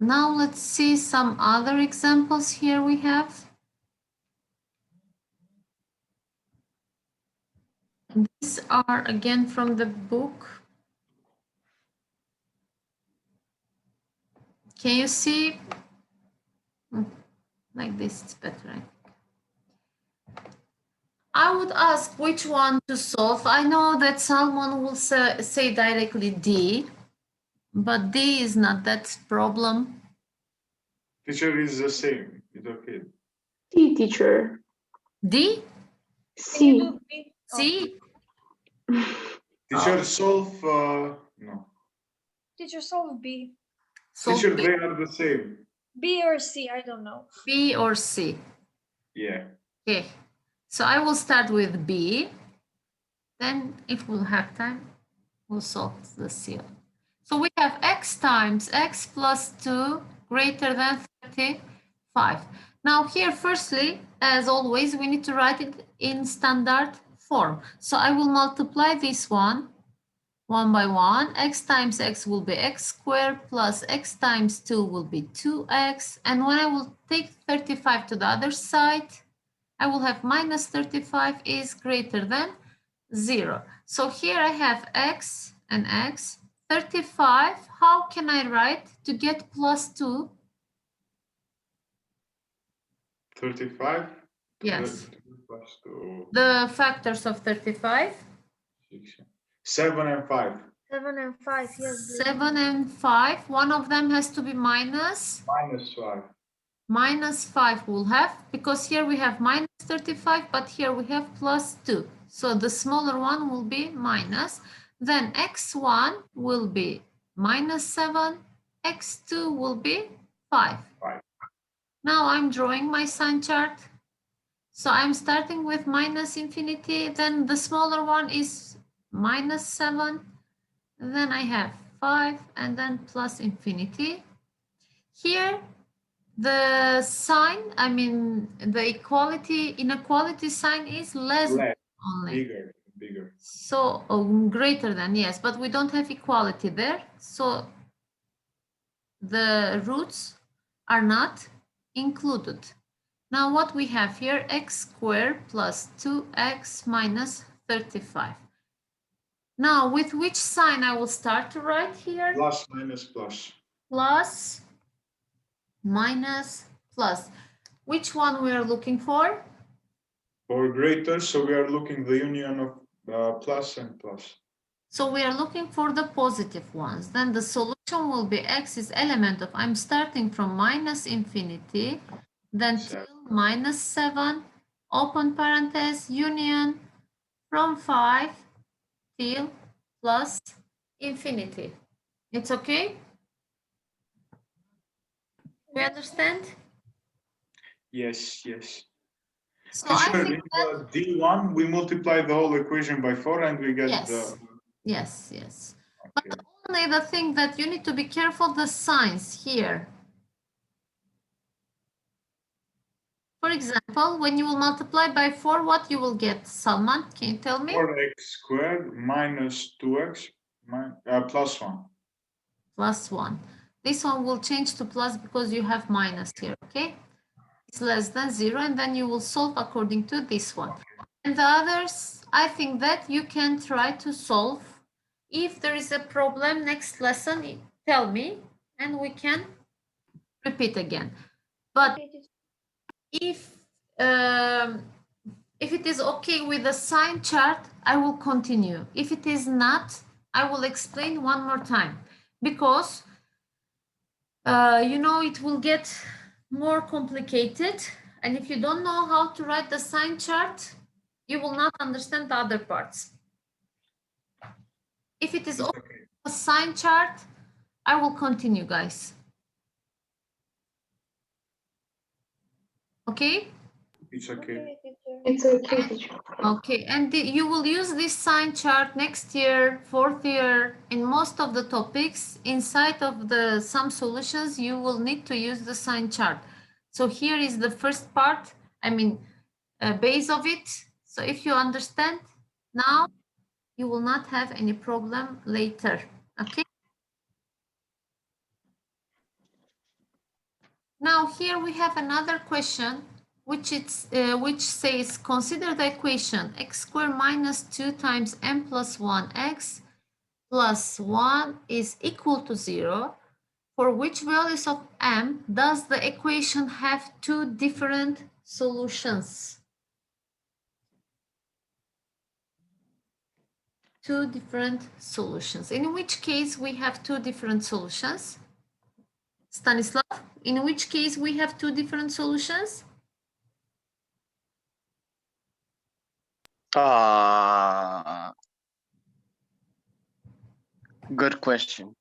Now let's see some other examples here we have. These are again from the book. Can you see? Like this, it's better, right? I would ask which one to solve. I know that someone will say directly D, but D is not that problem. Teacher is the same. It's okay. C, teacher. D? C. C? Teacher solve, no. Teacher, solve B. So Teacher, B, they are the same. B or C, I don't know. B or C? Yeah. Okay. So I will start with B. Then if we'll have time, we'll solve the C. So we have x times x plus 2 greater than 35. Now here, firstly, as always, we need to write it in standard form. So I will multiply this one by 1. X times x will be x squared plus x times 2 will be 2x. And when I will take 35 to the other side, I will have minus 35 is greater than 0. So here I have x and x. 35, how can I write to get plus 2? 35? Yes. Plus 2. The factors of 35? 7 and 5. 7 and 5, yes. 7 and 5. One of them has to be minus. Minus 5. Minus 5 we'll have, because here we have minus 35, but here we have plus 2. So the smaller one will be minus. Then x1 will be minus 7, x2 will be 5. 5. Now I'm drawing my sign chart. So I'm starting with minus infinity, then the smaller one is minus 7, then I have 5, and then plus infinity. Here, the sign, I mean, the inequality sign is less only. Bigger. So greater than, yes, but we don't have equality there. So the roots are not included. Now what we have here, x squared plus 2x minus 35. Now with which sign I will start to write here? Plus, minus, plus. Plus, minus, plus. Which one we are looking for? For greater, so we are looking the union of plus and plus. So we are looking for the positive ones. Then the solution will be x is element of, I'm starting from minus infinity, then till minus 7, open parenthesis, union from 5 till plus infinity. It's okay? We understand? Yes. So Teacher, I think in D1, we multiply the whole equation by 4 and we get yes. the... Yes. Okay. But only the thing that you need to be careful, the signs here. For example, when you will multiply by 4, what you will get, Salman? Can you tell me? 4x squared minus 2x plus 1. Plus 1. This one will change to plus because you have minus here, okay? It's less than 0, and then you will solve according to this one. And the others, I think that you can try to solve. If there is a problem next lesson, tell me, and we can repeat again. But if it is okay with the sign chart, I will continue. If it is not, I will explain one more time, because you know, it will get more complicated, and if you don't know how to write the sign chart, you will not understand the other parts. If it is okay a sign chart, I will continue, guys. Okay? It's okay. It's okay, teacher. Okay, and you will use this sign chart next year, 4th year, in most of the topics. Inside of the some solutions, you will need to use the sign chart. So here is the first part, I mean, base of it. So if you understand now, you will not have any problem later, okay? Now here we have another question which says consider the equation x squared minus 2 times m plus 1x plus 1 is equal to 0. For which values of m does the equation have two different solutions? Two different solutions. In which case we have two different solutions? Stanislav, in which case we have two different solutions? Good question.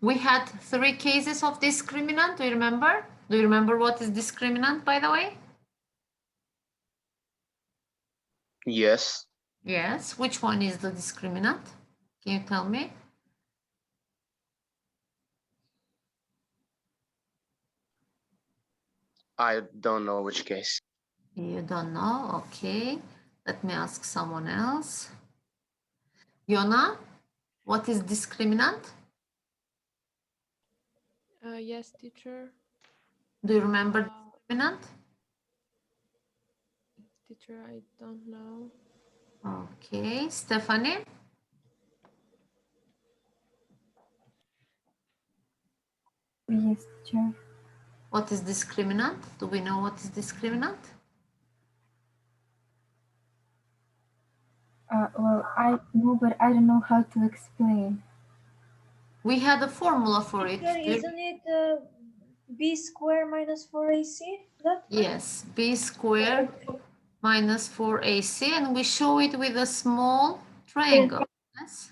We had 3 cases of discriminant. Do you remember? Do you remember what is discriminant, by the way? Yes. Yes. Which one is the discriminant? Can you tell me? I don't know which case. You don't know? Okay. Let me ask someone else. Yona, what is discriminant? Yes, teacher. Do you remember discriminant? Teacher, I don't know. Okay. Stephanie? Yes, teacher. What is discriminant? Do we know what is discriminant? Well, I know, but I don't know how to explain. We had a formula for it. Teacher, isn't it b squared minus 4ac? That? Yes, b squared minus 4ac, and we show it with a small triangle. Yes.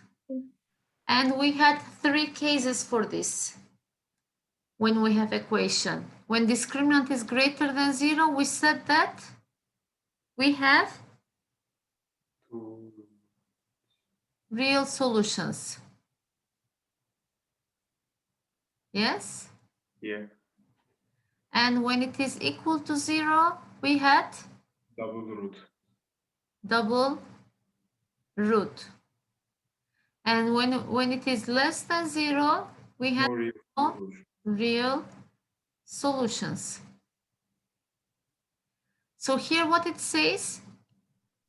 And we had 3 cases for this when we have equation. When discriminant is greater than 0, we said that we have real solutions. Yes? Yeah. And when it is equal to 0, we had Double root. double root. And when it is less than 0, we have no real solutions. So here what it says,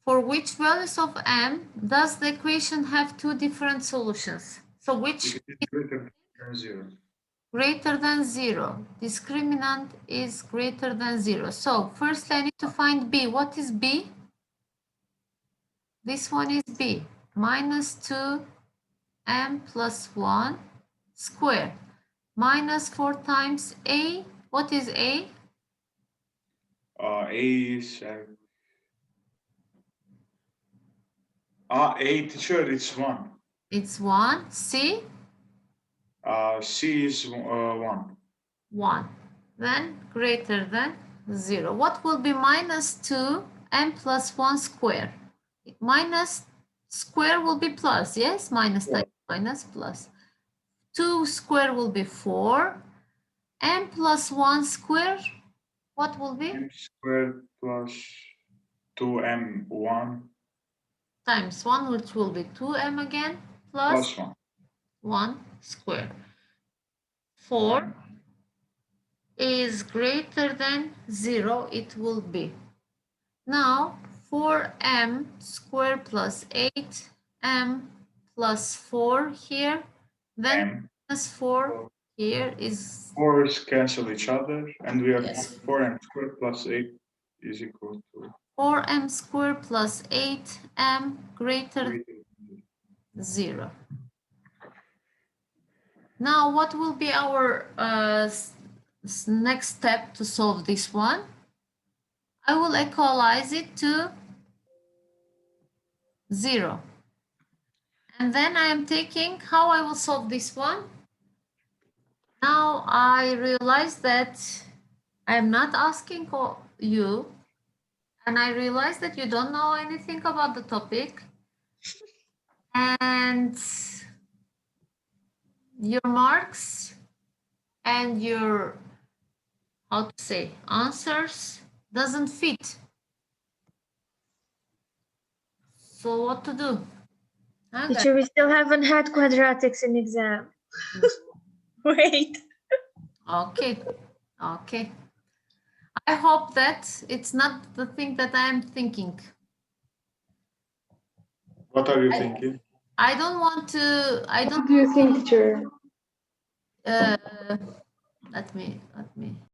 for which values of m does the equation have two different solutions? So which It is greater than 0. Greater than 0. Discriminant is greater than 0. So first I need to find b. What is b? This one is b. Minus 2m plus 1 squared. Minus 4 times a. What is a? A is A, teacher, it's 1. It's 1. C? C is 1. 1. Then greater than 0. What will be minus 2m plus 1 squared? Minus square will be plus, yes? Minus times minus plus. 2 square will be 4. M plus 1 square, what will be? M squared plus 2m1 Times 1, which will be 2m again, plus 1. 1 square. 4 is greater than 0, it will be. Now, 4m squared plus 8m plus 4 here, then minus 4 here is... 4's cancel each other, and we have Yes. 4m squared plus 8 is equal to 4m squared plus 8m greater than 0. Now, what will be our next step to solve this one? I will equalize it to 0. And then I am taking how I will solve this one. Now I realize that I am not asking you, and I realize that you don't know anything about the topic. And your marks and your, how to say, answers doesn't fit. So what to do? Teacher, we still haven't had quadratics in exam. Wait. Okay, okay. I hope that it's not the thing that I am thinking. What are you thinking? I don't want to. I What don't. do you think, teacher? Let me.